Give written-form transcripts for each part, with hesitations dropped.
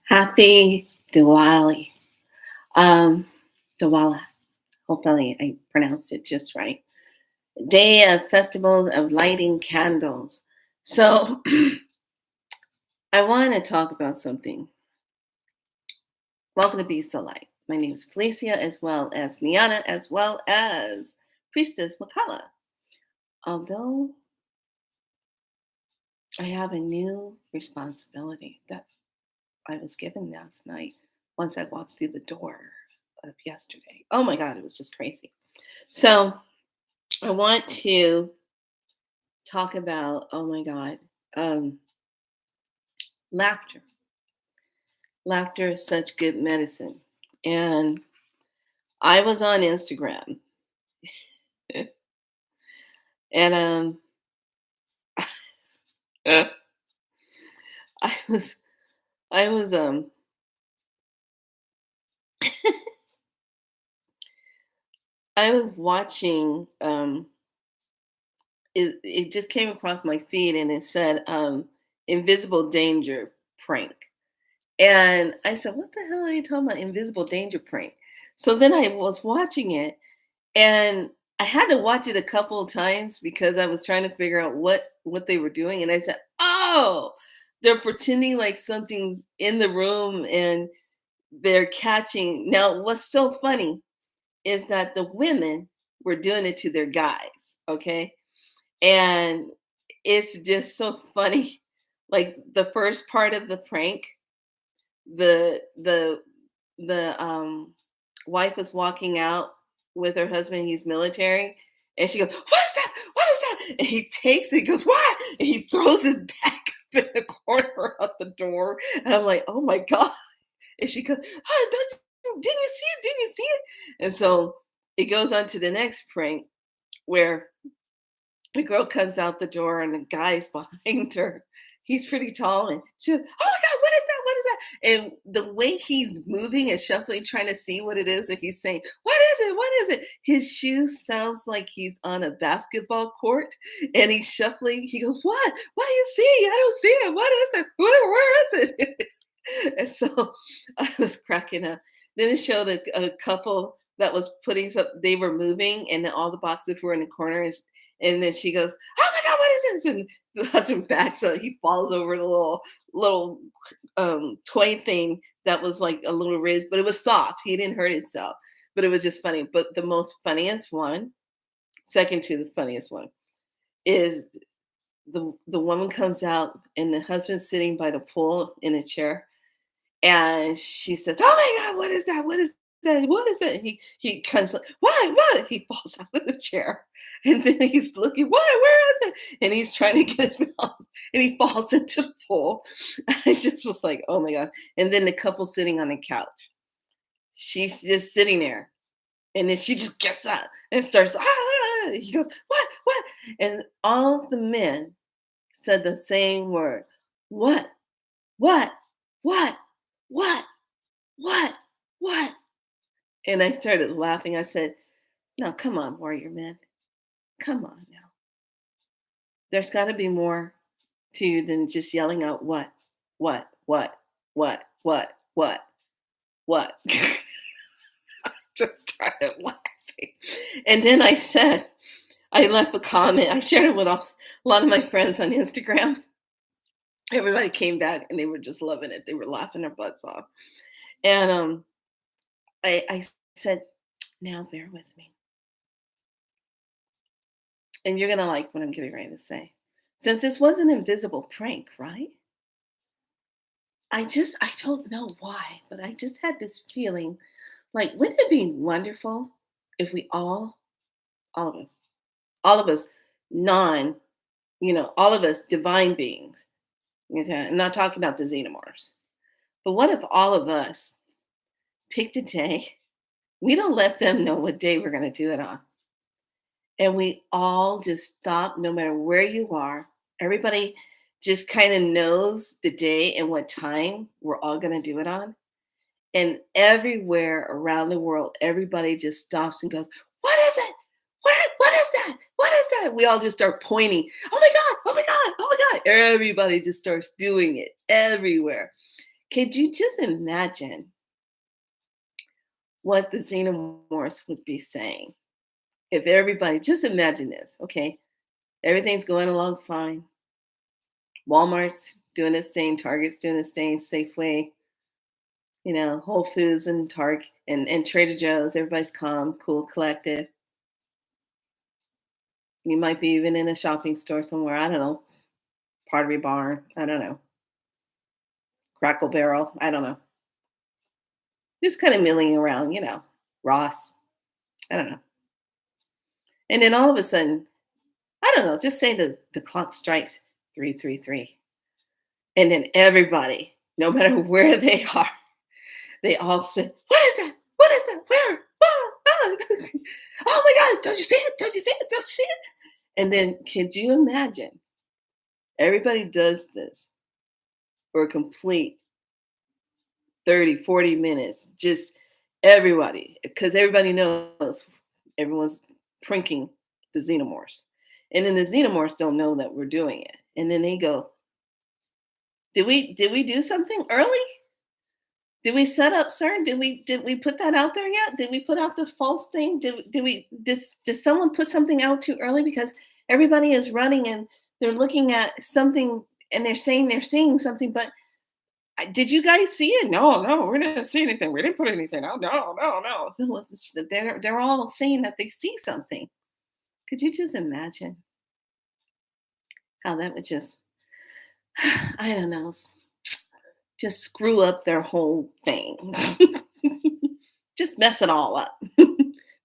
Happy Diwali. Um, Diwali. Hopefully, I pronounced it just right. Day of Festival of Lighting Candles. So, I want to talk about something. Welcome to Be So Light. My name is Felicia, as well as Niana, as well as Priestess Makala. Although I have a new responsibility that I was given last night once I walked through the door of yesterday. Oh my God, it was just crazy. So, I want to talk about, oh my God, um, laughter. Laughter is such good medicine. And I was on Instagram and I was I was I was watching it just came across my feed and it said invisible danger prank. And I said, what the hell are you talking about? Invisible danger prank. So then I was watching it. And I had to watch it a couple of times because I was trying to figure out what they were doing, and I said, "Oh, they're pretending like something's in the room and they're catching." Now, what's so funny is that the women were doing it to their guys, okay? And it's just so funny. Like the first part of the prank, the the the wife was walking out with her husband, he's military, and she goes, "What is that? What is that?" And he takes it, goes, "What?" And he throws his back up in the corner of the door. And I'm like, oh my God. And she goes, "Oh, didn't you see it? Didn't you see it?" And so it goes on to the next prank where the girl comes out the door and the guy's behind her. He's pretty tall, and she goes, "Oh my God, what is that? What is that?" And the way he's moving and shuffling, trying to see what it is that he's saying, "What is it? What is it?" His shoes sounds like he's on a basketball court, and he's shuffling. He goes, "What? What do you see? I don't see it. What is it? Where is it?" And so I was cracking up. Then it showed a couple that was putting some, they were moving, and then all the boxes were in the corners. And then she goes, "Oh my God, what is this?" And the husband backs up. He falls over the little toy thing that was like a little ridge, but it was soft. He didn't hurt himself, but it was just funny. But the most funniest one, second to the funniest one, is the woman comes out and the husband's sitting by the pool in a chair, and she says, "Oh my God, what is that? What is that? What is that?" And he comes like, "What? What?" He falls out of the chair. And then he's looking, "What? Where is it?" And he's trying to get his mouth and he falls into the pool. I just was like, oh my God. And then the couple sitting on the couch. She's just sitting there. And then she just gets up and starts, "Ah." He goes, "What? What?" And all the men said the same word. "What? What? What? What? What? What?" And I started laughing. I said, "No, come on, warrior man. Come on now. There's got to be more to you than just yelling out what, what." Just started laughing. And then I said, I left a comment. I shared it with a lot of my friends on Instagram. Everybody came back and they were just loving it. They were laughing their butts off. And I said, now bear with me. And you're going to like what I'm getting ready to say. Since this was an invisible prank, right? I don't know why, but I just had this feeling like, wouldn't it be wonderful if we all of us, all of us, non, all of us divine beings, okay, I'm not talking about the xenomorphs, but what if all of us picked a day, we don't let them know what day we're going to do it on, and we all just stop no matter where you are, everybody just kind of knows the day and what time we're all going to do it on. And everywhere around the world, everybody just stops and goes, "What is it? What is that? What is that?" We all just start pointing. "Oh my God, oh my God, oh my everybody just starts doing it everywhere. Could you just imagine what the xenomorphs would be saying if everybody, just imagine this, okay? Everything's going along fine. Walmart's doing its thing, Target's doing its thing, Safeway, Whole Foods and Target and Trader Joe's, everybody's calm, cool, collective. You might be even in a shopping store somewhere, I don't know, Pottery Barn, I don't know, Crackle Barrel, I don't know. Just kind of milling around, Ross, I don't know. And then all of a sudden, I don't know, just say the clock strikes 333. And then everybody, no matter where they are, they all say, "What is that? What is that? Where? Oh, oh." Oh my gosh, don't you see it? Don't you see it? Don't you see it? And then could you imagine? Everybody does this for a complete 30, 40 minutes. Just everybody, because everybody knows everyone's pranking the xenomorphs. And then the xenomorphs don't know that we're doing it. And then they go, did we do something early? Did we set up, sir? Did we put that out there yet? Did we put out the false thing? Did someone put something out too early? Because everybody is running and they're looking at something and they're saying they're seeing something, but did you guys see it? No, no, we didn't see anything. We didn't put anything out. No, no, no. Well, they're all saying that they see something. Could you just imagine how that would just, I don't know, just screw up their whole thing? Just mess it all up.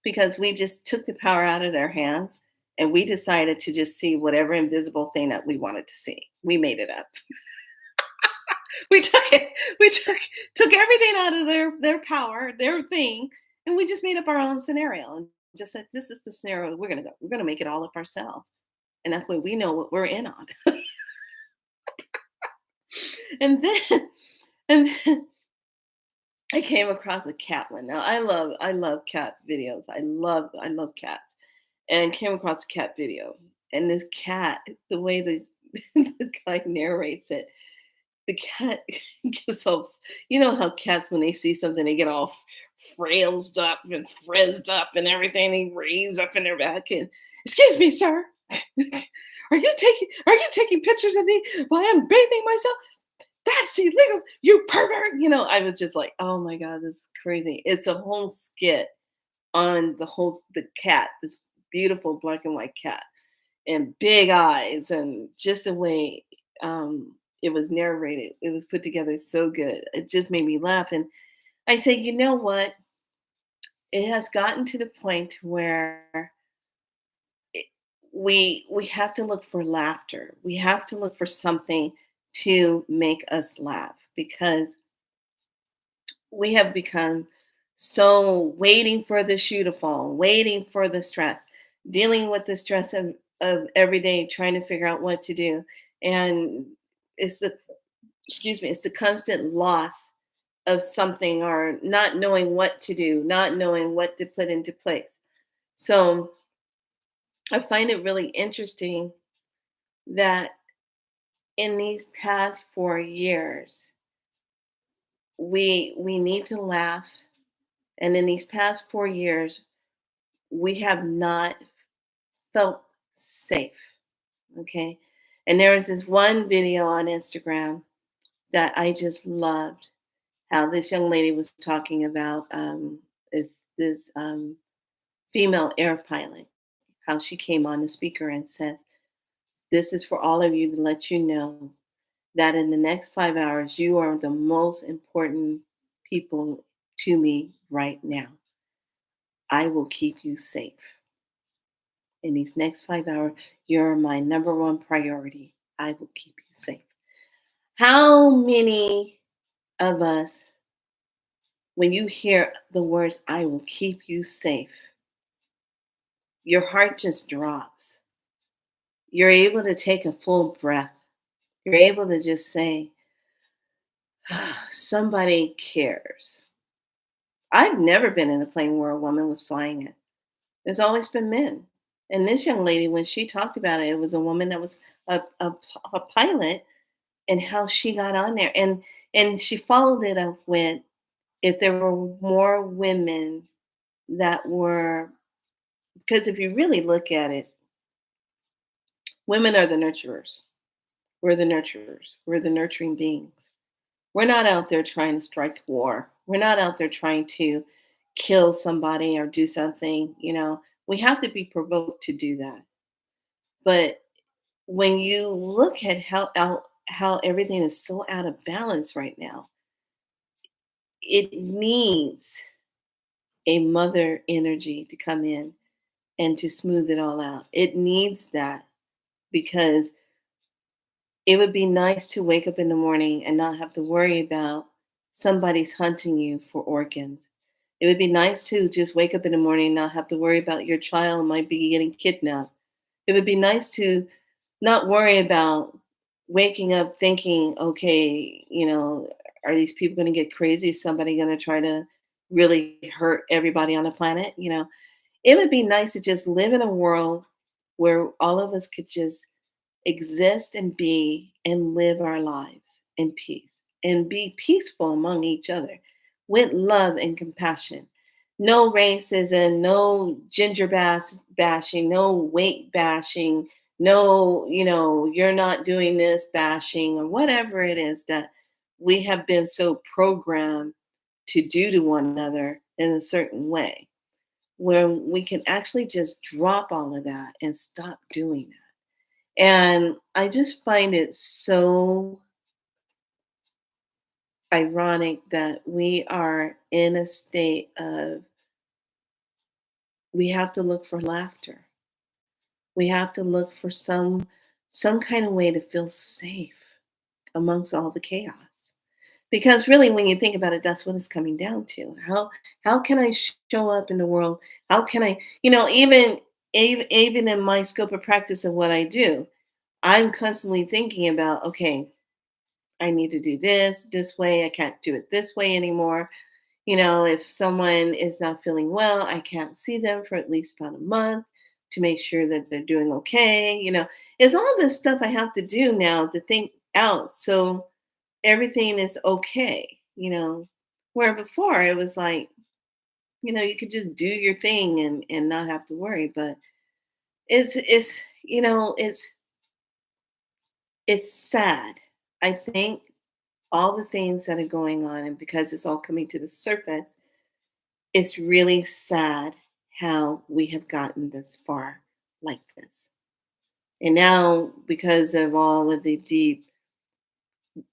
Because we just took the power out of their hands and we decided to just see whatever invisible thing that we wanted to see. We made it up. We took it. We took everything out of their power, their thing, and we just made up our own scenario and just said, "This is the scenario we're gonna go. We're gonna make it all up ourselves." And that way we know what we're in on. And then and then I came across a cat one. Now I love cat videos. I love cats. And came across a cat video. And this cat, the way the guy narrates it, the cat gets all, how cats, when they see something, they get all frailed up and frizzed up and everything. They raise up in their back and, "Excuse me, sir. Are you taking pictures of me while I'm bathing myself? That's illegal, you pervert." I was just like, oh my God, this is crazy. It's a whole skit on the cat, this beautiful black and white cat, and big eyes, and just the way it was narrated. It was put together so good. It just made me laugh. And I say, you know what? It has gotten to the point where it, we have to look for laughter. We have to look for something to make us laugh because we have become so waiting for the shoe to fall, waiting for the stress, dealing with the stress of every day, trying to figure out what to do. And it's the, excuse me, it's the constant loss of something or not knowing what to do, not knowing what to put into place. So I find it really interesting that in these past 4 years, we need to laugh. And in these past 4 years, we have not felt safe. Okay. And there was this one video on Instagram that I just loved how this young lady was talking about this female air pilot, how she came on the speaker and said, "This is for all of you to let you know that in the next 5 hours, you are the most important people to me right now. I will keep you safe. In these next 5 hours, you're my number one priority. I will keep you safe." How many of us, when you hear the words, "I will keep you safe," your heart just drops? You're able to take a full breath. You're able to just say, somebody cares. I've never been in a plane where a woman was flying it. There's always been men. And this young lady, when she talked about it, it was a woman that was a pilot, and how she got on there. And she followed it up with, if there were more women that were, because if you really look at it, women are the nurturers. We're the nurturers. We're the nurturing beings. We're not out there trying to strike war. We're not out there trying to kill somebody or do something, We have to be provoked to do that. But when you look at how everything is so out of balance right now, it needs a mother energy to come in and to smooth it all out. It needs that, because it would be nice to wake up in the morning and not have to worry about somebody's hunting you for organs. It would be nice to just wake up in the morning and not have to worry about your child might be getting kidnapped. It would be nice to not worry about waking up thinking, okay, are these people going to get crazy? Is somebody going to try to really hurt everybody on the planet? It would be nice to just live in a world where all of us could just exist and be and live our lives in peace and be peaceful among each other with love and compassion. No racism, no bashing, no weight bashing, no, you're not doing this bashing, or whatever it is that we have been so programmed to do to one another in a certain way, where we can actually just drop all of that and stop doing that. And I just find it so ironic that we are in a state of, we have to look for laughter. We have to look for some kind of way to feel safe amongst all the chaos. Because really, when you think about it, that's what it's coming down to. How can I show up in the world? How can I, even in my scope of practice of what I do, I'm constantly thinking about, okay, I need to do this way. I can't do it this way anymore. If someone is not feeling well, I can't see them for at least about a month to make sure that they're doing okay. It's all this stuff I have to do now to think out so everything is okay. Where before it was like, you could just do your thing and not have to worry. But it's sad. I think all the things that are going on, and because it's all coming to the surface, it's really sad how we have gotten this far like this. And now, because of all of the deep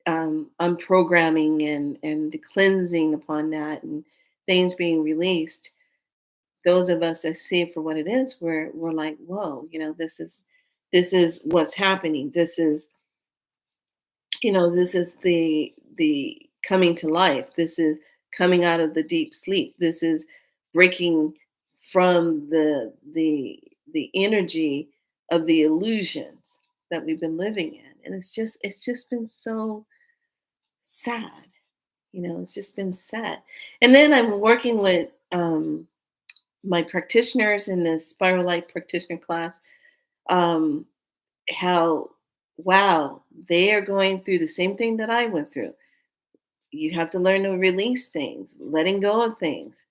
unprogramming and the cleansing upon that, and things being released, those of us that see it for what it is, we're like, whoa, this is what's happening. This is the coming to life. This is coming out of the deep sleep. This is breaking from the energy of the illusions that we've been living in. And it's just been so sad. It's just been sad. And then I'm working with my practitioners in the Spiral Light practitioner class. Um, how, wow, they are going through the same thing that I went through. You have to learn to release things, letting go of things.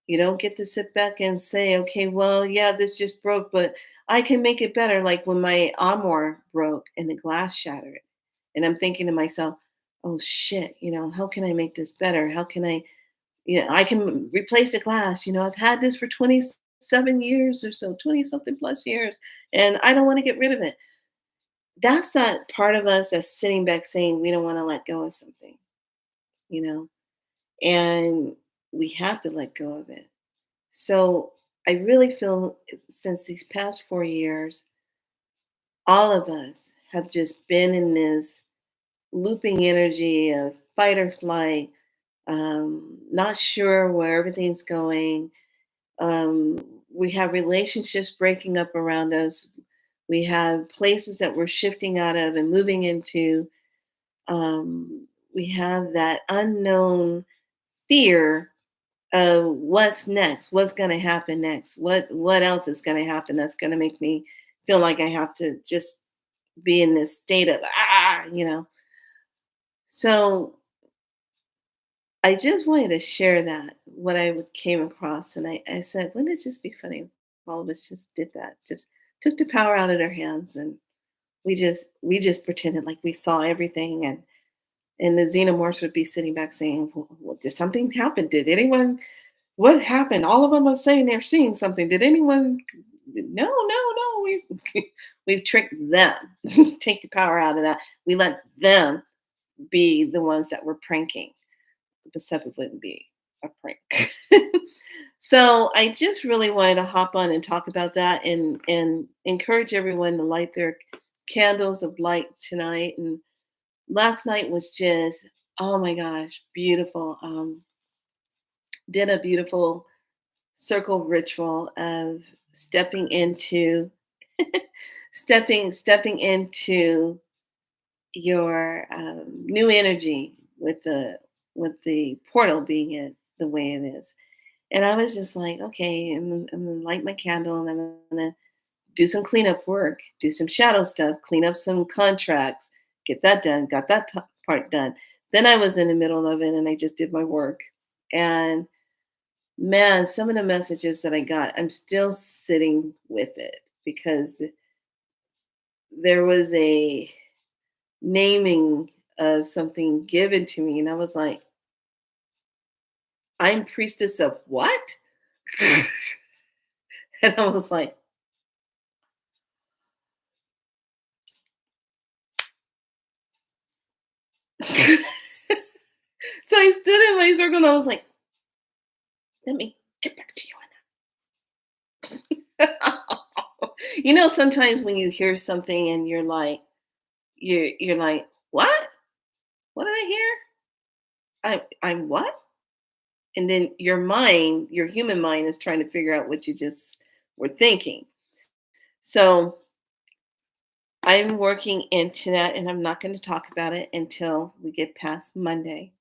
You don't get to sit back and say, okay, well, yeah, this just broke, but I can make it better. Like when my armoire broke and the glass shattered. And I'm thinking to myself, oh shit, how can I make this better? How can I can replace the glass. I've had this for 27 years or so, 20 something plus years, and I don't want to get rid of it. That's that part of us that's sitting back saying we don't want to let go of something, you know, and we have to let go of it. So I really feel since these past 4 years, all of us have just been in this looping energy of fight or flight, not sure where everything's going. Um, we have relationships breaking up around us. We have places that we're shifting out of and moving into. We have that unknown fear what's next, what's going to happen next, what else is going to happen that's going to make me feel like I have to just be in this state of So I just wanted to share that what I came across, and I said, wouldn't it just be funny if all of us just did that, just took the power out of their hands, and we just pretended like we saw everything, and the xenomorphs would be sitting back saying, well, did something happen? Did anyone? What happened? All of them are saying they're seeing something. Did anyone? No, no, no. We've tricked them. Take the power out of that. We let them be the ones that were pranking. Pacific wouldn't be a prank. So I just really wanted to hop on and talk about that, and encourage everyone to light their candles of light tonight. And last night was just, oh my gosh, beautiful. Did a beautiful circle ritual of stepping into stepping into your new energy with the portal being it the way it is. And I was just like, okay, I'm gonna light my candle, and I'm gonna do some cleanup work, do some shadow stuff, clean up some contracts, get that done, got that part done. Then I was in the middle of it, and I just did my work. And man, some of the messages that I got, I'm still sitting with it, because there was a naming of something given to me, and I was like, I'm priestess of what? And I was like, so I stood in my circle, and I was like, let me get back to you on that. Sometimes when you hear something and you're like, what? What did I hear? I'm what? And then your human mind is trying to figure out what you just were thinking. So I'm working into that, and I'm not going to talk about it until we get past Monday.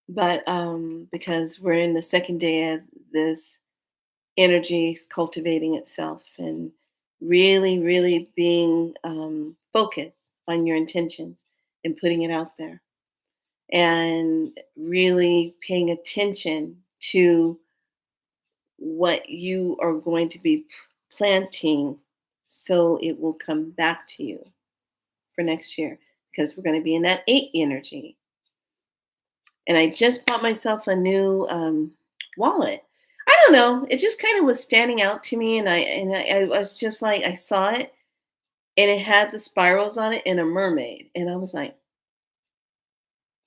But because we're in the second day of this energy cultivating itself, and really, really being focused on your intentions and putting it out there, and really paying attention to what you are going to be planting, so it will come back to you for next year, because we're going to be in that 8 energy. And I just bought myself a new wallet. I don't know. It just kind of was standing out to me, and I was just like, I saw it, and it had the spirals on it and a mermaid, and I was like,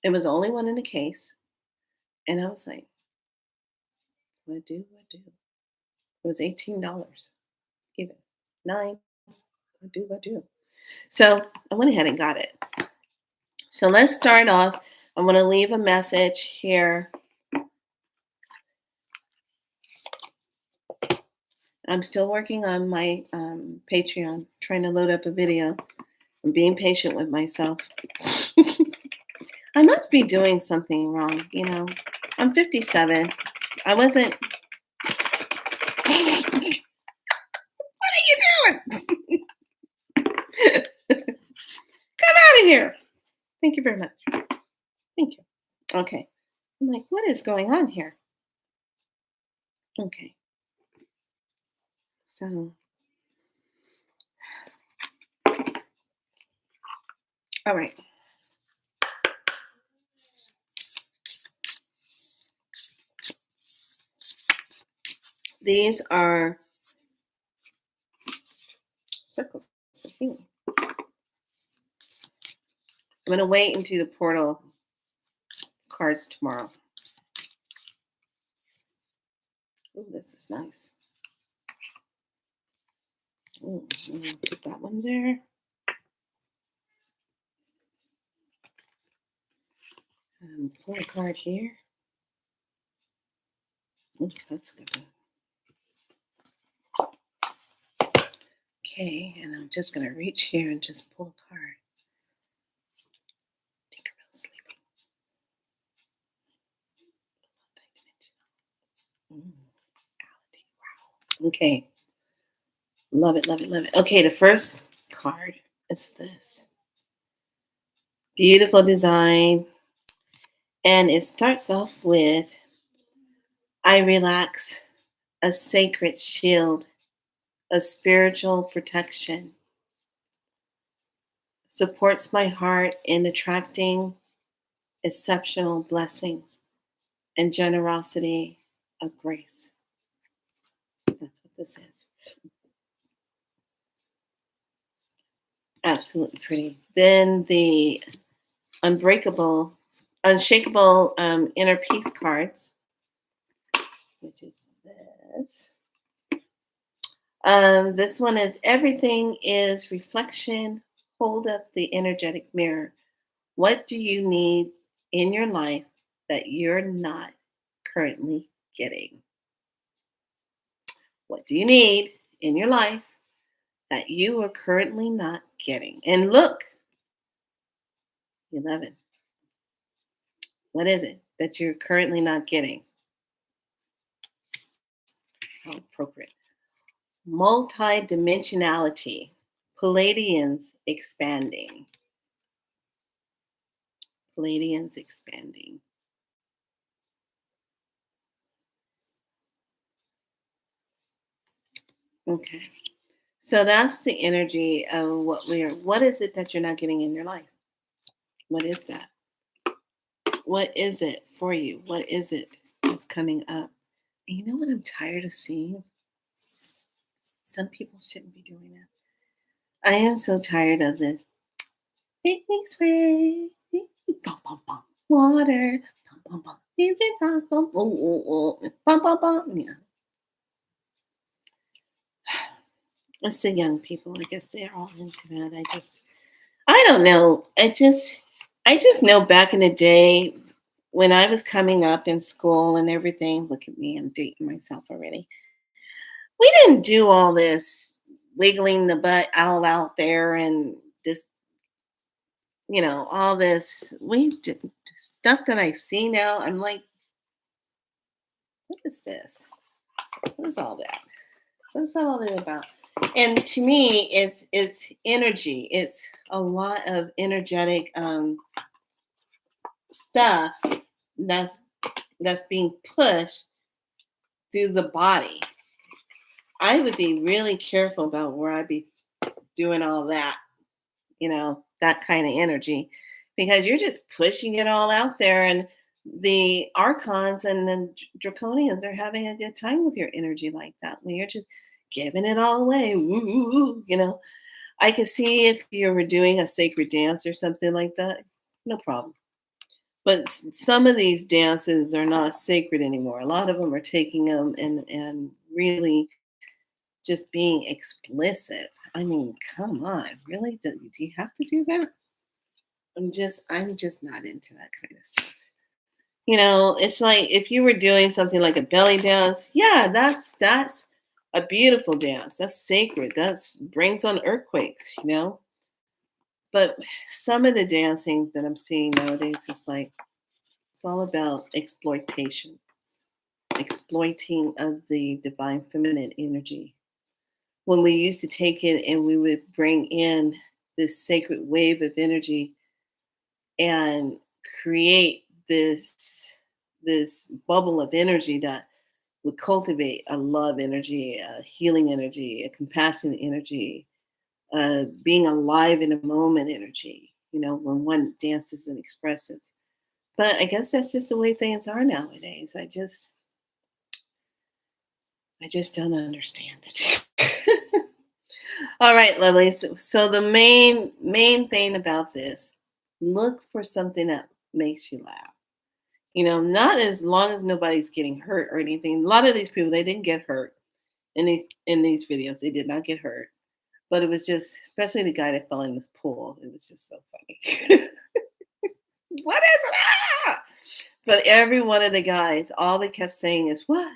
it was the only one in the case, and I was like, what do I do? It was $18. Give it 9. What do I do? So I went ahead and got it. So let's start off. I'm going to leave a message here. I'm still working on my Patreon, trying to load up a video. I'm being patient with myself. I must be doing something wrong, I'm 57. I wasn't. What are you doing? Come out of here. Thank you very much. Thank you. Okay. I'm like, what is going on here? Okay. So, all right. These are circles of healing. I'm going to wait into the portal cards tomorrow. Oh, this is nice. Ooh, put that one there. Pull a card here. Ooh, that's good. Okay, and I'm just going to reach here and just pull a card. Tinkerbell sleeping. Okay. Love it, love it, love it. Okay, the first card is this beautiful design. And it starts off with I relax, a sacred shield, a spiritual protection, supports my heart in attracting exceptional blessings and generosity of grace. That's what this is. Absolutely pretty. Then the unshakable inner peace cards, which is this. This one is everything is reflection. Hold up the energetic mirror. What do you need in your life that you're not currently getting? What do you need in your life that you are currently not getting? And look, 11. What is it that you're currently not getting? How appropriate. Multidimensionality. Palladians expanding. Palladians expanding. Okay. So that's the energy of what is it that you're not getting in your life? What is that? What is it for you? What is it that's coming up? And you know what I'm tired of seeing? Some people shouldn't be doing that. I am so tired of this. Big spray, bum, bum, bum. Water, bum, bum, bum. Bum, bum, bum, bum, bum. Yeah. It's the young people. I guess they're all into that. I don't know. I just know back in the day when I was coming up in school and everything. Look at me, I'm dating myself already. We didn't do all this wiggling the butt all out there and just, all this. We did stuff that I see now. I'm like, what is this? What is all that? What's all that about? And to me, it's energy. It's a lot of energetic stuff that's that's being pushed through the body. I would be really careful about where I'd be doing all that, that kind of energy, because you're just pushing it all out there. And the archons and the draconians are having a good time with your energy like that when you're just giving it all away. Woo. I could see if you were doing a sacred dance or something like that, no problem. But some of these dances are not sacred anymore. A lot of them are taking them and really just being explicit. I mean, come on, really? Do you have to do that? I'm just not into that kind of stuff. It's like if you were doing something like a belly dance, yeah, that's a beautiful dance. That's sacred. That's brings on earthquakes. But some of the dancing that I'm seeing nowadays is like it's all about exploitation, exploiting of the divine feminine energy. When we used to take it and we would bring in this sacred wave of energy and create this bubble of energy that would cultivate a love energy, a healing energy, a compassion energy, being alive in a moment energy, when one dances and expresses. But I guess that's just the way things are nowadays. I just don't understand it. All right, lovely. So the main thing about this, look for something that makes you laugh. Not as long as nobody's getting hurt or anything. A lot of these people they didn't get hurt in these videos. They did not get hurt. But it was just, especially the guy that fell in this pool. It was just so funny. What is it? Ah! But every one of the guys, all they kept saying is what?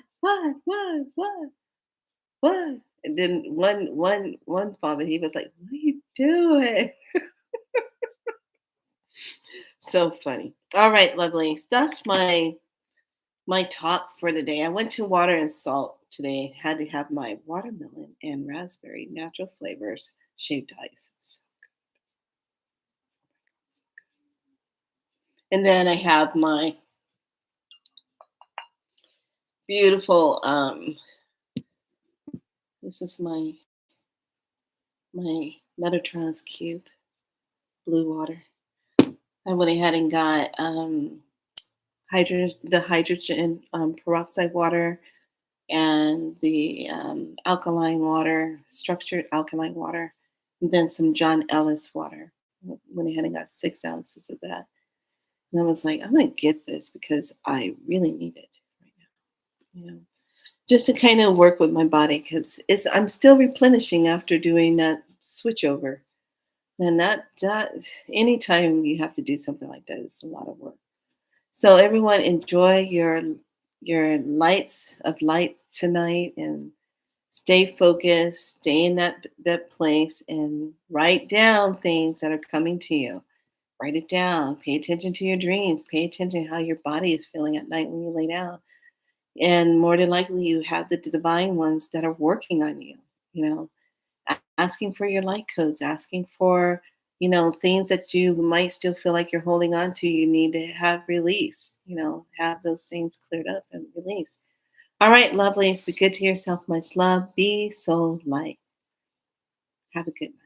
And then one father, he was like, "What are you doing?" So funny. All right, lovelies. That's my talk for the day. I went to water and salt today. Had to have my watermelon and raspberry natural flavors shaved ice. And then I have my beautiful this is my Metatrons cube blue water. I went ahead and got the hydrogen peroxide water and the alkaline water, structured alkaline water, and then some John Ellis water. Went ahead and got 6 ounces of that. And I was like, I'm gonna get this because I really need it right now. Just to kind of work with my body because it's I'm still replenishing after doing that switchover. And that anytime you have to do something like that, it's a lot of work. So everyone enjoy your lights of light tonight and stay focused, stay in that place and write down things that are coming to you. Write it down. Pay attention to your dreams. Pay attention to how your body is feeling at night when you lay down. And more than likely you have the divine ones that are working on you, you know, asking for your light codes, asking for, things that you might still feel like you're holding on to, you need to have release, have those things cleared up and released. All right, lovelies, be good to yourself. Much love. Be so light. Have a good night.